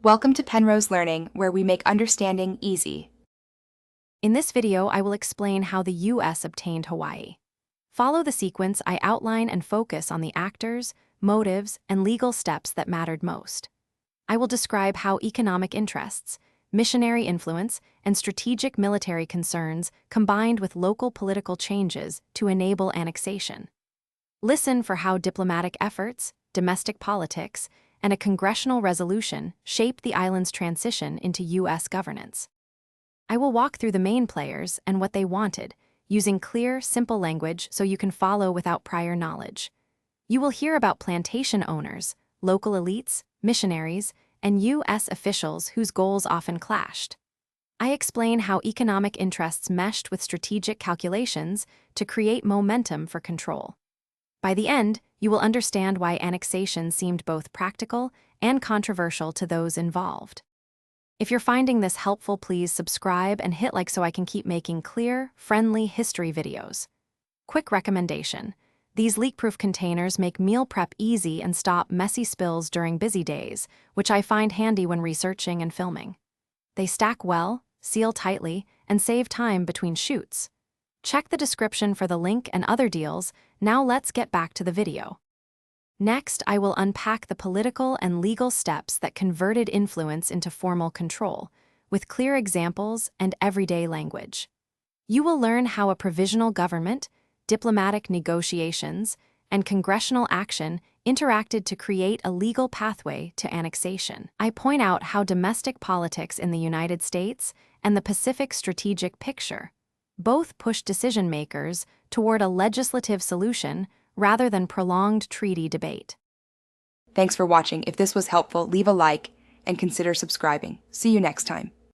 Welcome to Penrose Learning, where we make understanding easy. In this video, I will explain how the U.S. obtained Hawaii. Follow the sequence I outline and focus on the actors, motives, and legal steps that mattered most. I will describe how economic interests, missionary influence, and strategic military concerns combined with local political changes to enable annexation. Listen for how diplomatic efforts, domestic politics, and a congressional resolution shaped the island's transition into U.S. governance. I will walk through the main players and what they wanted, using clear, simple language so you can follow without prior knowledge. You will hear about plantation owners, local elites, missionaries, and U.S. officials whose goals often clashed. I explain how economic interests meshed with strategic calculations to create momentum for control. By the end, you will understand why annexation seemed both practical and controversial to those involved. If you're finding this helpful, please subscribe and hit like so I can keep making clear, friendly history videos. Quick recommendation: these leak-proof containers make meal prep easy and stop messy spills during busy days, which I find handy when researching and filming. They stack well, seal tightly, and save time between shoots. Check the description for the link and other deals. Now let's get back to the video. Next, I will unpack the political and legal steps that converted influence into formal control, with clear examples and everyday language. You will learn how a provisional government, diplomatic negotiations, and congressional action interacted to create a legal pathway to annexation. I point out how domestic politics in the United States and the Pacific strategic picture both push decision-makers toward a legislative solution rather than prolonged treaty debate. Thanks for watching. If this was helpful, leave a like and consider subscribing. See you next time.